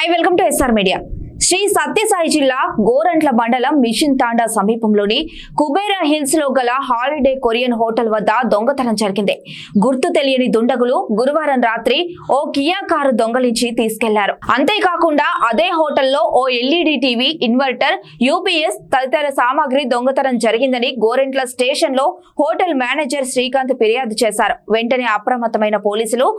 Hi, welcome to SR Media. Shri Sathya Sai జిల్లా గోరంట్ల మండలం machine తాండా సమీపంలోని కుబేరా హిల్స్ లో గల హాలిడే కొరియన్ హోటల్ వద్ద దొంగతనం జరిగింది. గుర్తు తెలియని దుండగులు గురువారం రాత్రి ఓ కియా కారు దొంగలించి తీసుకెళ్లారు. అంతేకాకుండా అదే హోటల్లో ఓ ఎల్ఈడి టీవీ, ఇన్వర్టర్, యూపీఎస్ తదితర సామాగ్రి దొంగతనం జరిగిందని గోరంట్ల స్టేషన్ లో హోటల్ మేనేజర్ శ్రీకాంత్ ఫిర్యాదు చేశారు. వెంటనే అప్రమత్తమైన పోలీసులు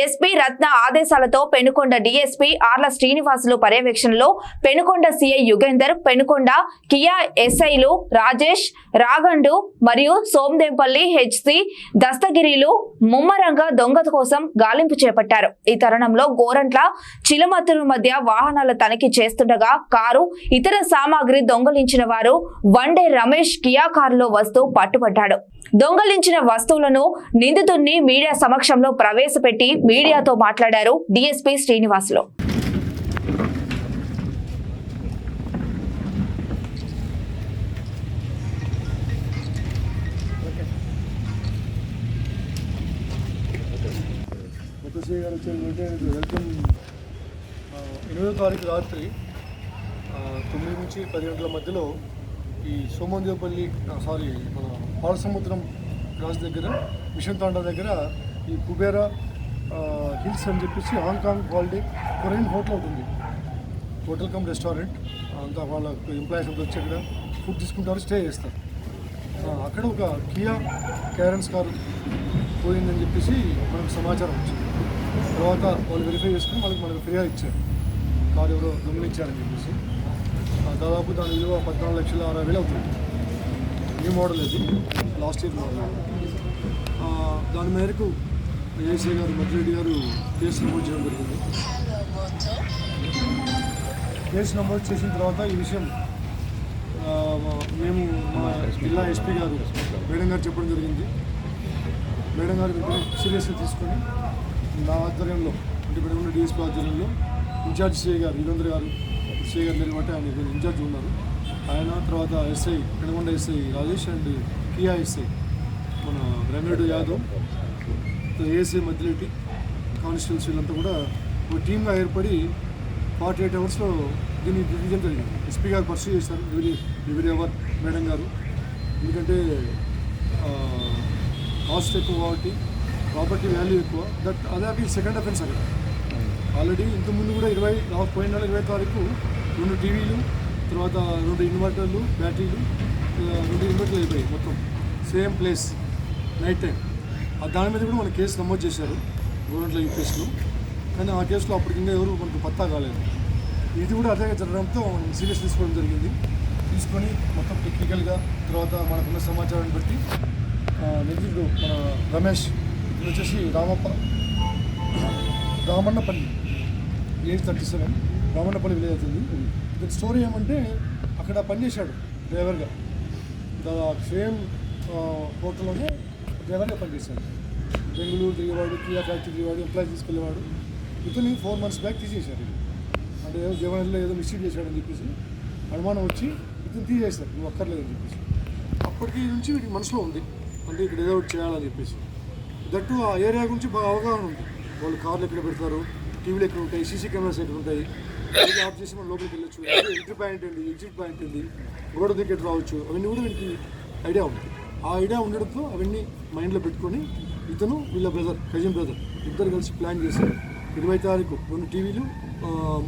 ఎస్పీ రత్న ఆదేశాలతో పెనుకొండ డీఎస్పీ ఆర్ల శ్రీనివాసులు పర్యవేక్షణలో పెనుకొండ సిఐ యుగేందర్, పెనుకొండ కియా ఎస్ఐలు రాజేష్, రాగండు మరియు సోమదేంపల్లి హెచ్సి దస్తగిరిలు ముమ్మరంగా దొంగ కోసం గాలింపు చేపట్టారు. ఈ తరుణంలో గోరంట్ల చిలమతుల మధ్య వాహనాల తనిఖీ చేస్తుండగా కారు, ఇతర సామాగ్రి దొంగలించిన వారు వన్డే రమేష్ కియా కారులో వస్తూ పట్టుబడ్డాడు. దొంగలించిన వస్తువులను నిందితుడిని మీడియా సమక్షంలో ప్రవేశపెట్టి మీడియాతో మాట్లాడారు డీఎస్పీ శ్రీనివాసులు. వెల్కమ్ 8వ తారీఖు రాత్రి 9 నుంచి 10 గంటల మధ్యలో ఈ సోమందేపల్లి మన పాలసముద్రం క్రాస్ దగ్గర మిషన్ తాండా దగ్గర ఈ కుబేరా హిల్స్ అని చెప్పేసి హాంకాంగ్ హాలిడే కొరియన్ హోటల్ అవుతుంది. హోటల్ కమ్ రెస్టారెంట్ అంతా వాళ్ళ ఎంప్లాయీస్ అంతా వచ్చి అక్కడ ఫుడ్ తీసుకుంటారు, స్టే చేస్తారు. అక్కడ ఒక కియా క్యారెన్స్ కారు పోయిందని చెప్పేసి మనకు సమాచారం వచ్చింది. తర్వాత వాళ్ళు వెరిఫై చేసుకుని మనకు ఫిర్యాదు ఇచ్చారు, కారు ఎవరో దొంగిలించారని చెప్పేసి. దాదాపు దాని విలువ 14,60,000 అవుతుంది. న్యూ మోడల్ అది, లాస్ట్ ఇయర్ మోడల్. దాని మేరకు ఏసీ గారు మధ్యరెడ్డి గారు కేసు నమోదు చేయడం జరిగింది. కేసు నమోదు చేసిన తర్వాత ఈ విషయం మేము మా జిల్లా ఎస్పీ గారు మేడం గారు చెప్పడం జరిగింది. మేడం గారు సీరియస్గా తీసుకొని నా ఆధ్వర్యంలో, అంటే ఇప్పుడు ఉన్న డిఎస్పీ ఆధ్వర్యంలో ఇన్ఛార్జ్ సిఐ గారు యుగేంద్ర గారు, సిఐ గారు నిలబట్టి ఆయన ఇన్ఛార్జ్ ఉన్నారు. ఆయన తర్వాత SI Penukonda SI Rajesh and Kia SI మన రంగరెడ్డి యాదవ్, ఏఎస్ఐ మధ్యరెడ్డి, కానిస్టేబుల్స్ వీళ్ళంతా కూడా ఒక టీమ్గా ఏర్పడి 48 అవర్స్లో దీన్ని డివిజన్ జరిగింది. ఎస్పీ గారు పర్సూ చేశారు ఎవరి ఎవర్ మేడం గారు. ఎందుకంటే కాస్ట్ ఎక్కువ కాబట్టి, ప్రాపర్టీ వాల్యూ ఎక్కువ. అదే సెకండ్ అఫెన్స్ అక్కడ. ఆల్రెడీ ఇంతకుముందు కూడా పోయిన నెల 20వ తారీఖు 2 టీవీలు, తర్వాత 2 ఇన్వర్టర్లు, బ్యాటరీలు, 2 ఇన్వర్టర్లు అయిపోయాయి మొత్తం సేమ్ ప్లేస్ నైట్ టైం. దాని మీద కూడా మన కేసు నమోదు చేశారు గవర్నమెంట్లో ఈ కేసులో. కానీ ఆ కేసులో అప్పటికి ఇంకా ఎవరు మనకు పత్తా కాలేదు. ఇది కూడా అదే జరగడంతో సీరియస్ తీసుకోవడం జరిగింది. తీసుకొని మొత్తం టెక్నికల్గా తర్వాత మనకున్న సమాచారాన్ని బట్టి నిధులు మన రమేష్ వచ్చేసి రామన్నపల్లి ఏజ్ 37, రామన్నపల్లి విలేజ్ అవుతుంది. ఇది స్టోరీ ఏమంటే అక్కడ పనిచేశాడు డ్రైవర్గా, సేమ్ హోటల్లోనే డ్రైవర్గా పనిచేశాడు. బెంగళూరు తిరిగేవాడు, కియా ఫ్యాక్టరీ తిరిగేవాడు, ఎంప్లాయీ తీసుకెళ్ళేవాడు. ఇతని 4 months బ్యాక్ తీసేశారు. అంటే జగన్లో ఏదో మిస్టేక్ చేశాడని చెప్పేసి అనుమానం వచ్చి ఇతను తీసేశారు, నువ్వు అక్కర్లేదని చెప్పేసి. అప్పటికి నుంచి వీటికి మనసులో ఉంది, అంటే ఇక్కడ ఏదో ఒకటి చేయాలని చెప్పేసి. దట్టు ఆ ఏరియా గురించి బాగా అవగాహన ఉంది. వాళ్ళు కార్లు ఎక్కడ పెడతారు, టీవీలు ఎక్కడ ఉంటాయి, సీసీ కెమెరాస్ ఎక్కడ ఉంటాయి, ఆఫ్ చేసి మనం లోపలికి వెళ్ళొచ్చు, ఎంట్రీ పాయింట్ ఏంటి, ఎగ్జిట్ పాయింట్ ఏంటి, గోడ దిగ్గర రావచ్చు, అవన్నీ కూడా వీరికి ఐడియా ఉంది. ఆ ఐడియా ఉండడంతో అవన్నీ మైండ్లో పెట్టుకొని ఇతను వీళ్ళ కజిన్ బ్రదర్ ఇద్దరు కలిసి ప్లాన్ చేశారు. 20వ తారీఖు 2 టీవీలు,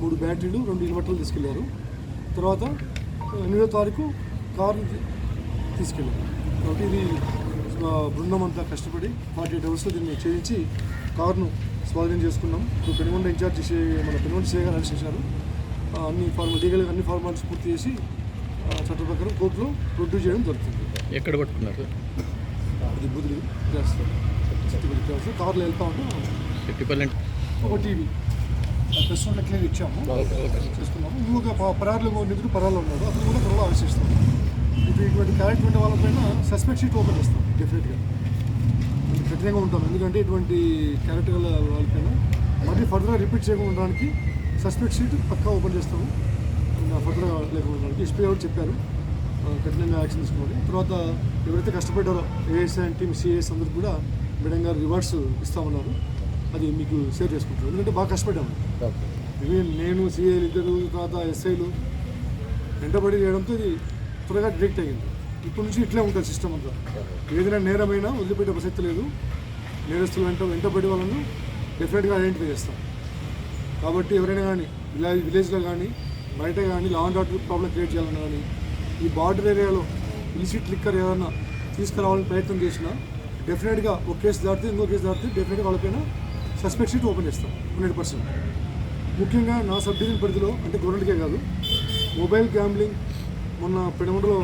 3 బ్యాటరీలు, 2 ఇన్వర్టర్లు తీసుకెళ్లారు. తర్వాత 8వ తారీఖు కారు తీసుకెళ్ళారు. కాబట్టి ఇది బృందం అంతా కష్టపడి 48 అవర్స్లో దీన్ని చేయించి కారును స్వాధీనం చేసుకున్నాం. ఇప్పుడు పెనుకొండ ఇన్ఛార్జ్ మన పెనుకొండ సిఐ గారు అరెస్ట్ చేశారు. లీగల్గా అన్ని ఫార్మాలిటీస్ పూర్తి చేసి చట్ట ప్రకారం కోర్టులో ప్రొడ్యూస్ చేయడం జరుగుతుంది. ఎక్కడ పట్టుకున్నారు? అది బుద్ధులు చేస్తారు. కార్లో వెళ్తా ఉంటాం. ఒక టీవీ ప్రెస్ నోట్లో క్లియర్ ఇచ్చాము, చేస్తున్నాము. ఇంకొక నిధులు పరాల్లో ఉన్నాడు, అతను కూడా త్వరలో అరెస్ట్ చేస్తాము. ఇటువంటి క్యారెక్టర్ ఉండే వాళ్ళపైన సస్పెక్ట్ షీట్ ఓపెన్ చేస్తాం. డెఫినెట్గా ఖచ్చితంగా ఉంటాం. ఎందుకంటే ఇటువంటి క్యారెక్టర్ గల వాళ్ళపైన మళ్ళీ ఫర్దర్గా రిపీట్ చేయకుండా ఉండడానికి సస్పెక్ట్ షీట్ పక్కా ఓపెన్ చేస్తాము. ఫర్దర్గా లేకుండా ఉండడానికి ఎస్పీ గారు చెప్పారు కఠినంగా యాక్షన్ తీసుకోవాలి. తర్వాత ఎవరైతే కష్టపడ్డారో ఏఎస్ అండ్ టీమ్ సిఎస్ అందరికి కూడా మేడం గారు రివార్డ్స్ ఇస్తామన్నారు. అది మీకు షేర్ చేసుకుంటారు, ఎందుకంటే బాగా కష్టపడ్డాము. ఈవెన్ నేను సిఐలు ఇద్దరు తర్వాత ఎస్ఐలు వెంటబడి చేయడంతో ఇది త్వరగా డిటెక్ట్ అయ్యింది. ఇప్పటి నుంచి ఇట్లే ఉంటుంది సిస్టమ్ అంతా. ఏదైనా నేరమైనా వదిలిపెట్టే ప్రసక్తి లేదు. నేరస్తులు వెంటబడి వాళ్ళను డెఫినెట్గా ఐడెంటిఫై చేస్తాం. కాబట్టి ఎవరైనా కానీ విలేజ్లో కానీ బయట కానీ law and order problem create చేయాలన్నా కానీ ఈ బార్డర్ ఏరియాలో ఇలిసిట్ లిక్కర్ ఏదన్నా తీసుకురావాలని ప్రయత్నం చేసినా డెఫినెట్గా ఒక కేసు దాటితే ఇంకో కేసు దాటితే డెఫినెట్గా వాళ్ళపైన సస్పెక్ట్ షీట్ ఓపెన్ చేస్తాం 100%. ముఖ్యంగా నా సబ్ డివిజన్ పరిధిలో అంటే గవర్నమెంట్కే కాదు, మొబైల్ గ్యాంబ్లింగ్ మొన్న పెనుగొండలో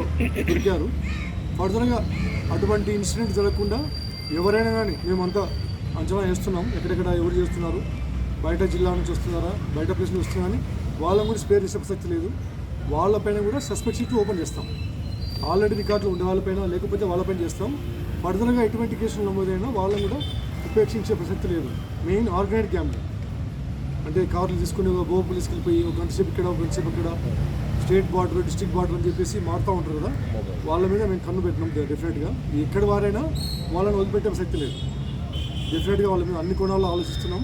దొరికారు. ఫర్దర్గా అటువంటి ఇన్సిడెంట్ జరగకుండా ఎవరైనా కానీ మేమంతా అంచనా వేస్తున్నాం. ఎక్కడెక్కడ ఎవరు చేస్తున్నారు, బయట జిల్లా నుంచి వస్తున్నారా, బయట ప్లేస్ నుంచి వస్తున్నా అని వాళ్ళని కూడా స్పేర్ చేసే ప్రసక్తి లేదు. వాళ్ళపైన కూడా సస్పెక్ట్ షీట్లు ఓపెన్ చేస్తాం. ఆల్రెడీ రికార్డులు ఉండే వాళ్ళపైన లేకపోతే వాళ్ళపైన చేస్తాం. ఫర్దర్గా ఎటువంటి కేసులు నమోదైనా వాళ్ళని కూడా ఉపేక్షించే ప్రసక్తి లేదు. మెయిన్ ఆర్గనైజ్డ్ గ్యాంబ్లింగ్ అంటే కార్లు తీసుకుని గో పోలీస్కి వెళ్ళిపోయి ఒక గంట సేపు ఇక్కడ ఒక గంట సేపు ఇక్కడ స్టేట్ బార్డర్ డిస్ట్రిక్ట్ బార్డర్ అని చెప్పేసి మారుతూ ఉంటారు కదా, వాళ్ళ మీద మేము కన్ను పెట్టినాం. డెఫినెట్గా ఎక్కడి వారైనా వాళ్ళని వదిలిపెట్టే ప్రసక్తి లేదు. డెఫినెట్గా వాళ్ళ మీద అన్ని కోణాల్లో ఆలోచిస్తున్నాం.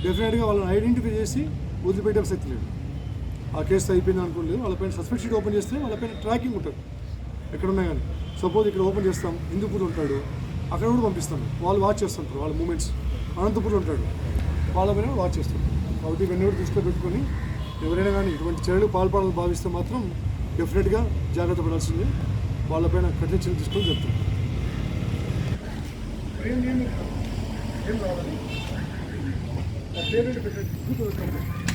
డెఫినెట్గా వాళ్ళని ఐడెంటిఫై చేసి వదిలిపెట్టే ప్రసక్తి లేదు. ఆ కేసు అయిపోయింది అనుకోలేదు, వాళ్ళపైన సస్పెక్ట్ షీట్ ఓపెన్ చేస్తే వాళ్ళపైన ట్రాకింగ్ ఉంటుంది. ఎక్కడున్నా కానీ సపోజ్ ఇక్కడ ఓపెన్ చేస్తాం, హిందూపూర్ ఉంటాడు, అక్కడ కూడా పంపిస్తాం. వాళ్ళు వాచ్ చేస్తుంటారు వాళ్ళ మూమెంట్స్. అనంతపూర్లో ఉంటాడు, వాళ్ళ పైన వాచ్ చేస్తుంటారు. కాబట్టి ఇవన్నీ కూడా దృష్టిలో పెట్టుకొని ఎవరైనా కానీ ఇటువంటి చర్యలు పాల్పడాలని భావిస్తే మాత్రం డెఫినెట్గా జాగ్రత్త పడాల్సిందే. వాళ్ళపైన కఠిన చర్యలు తీసుకొని చెప్తాం. ఏం రావాలి పేరెంట్ పెట్టండి.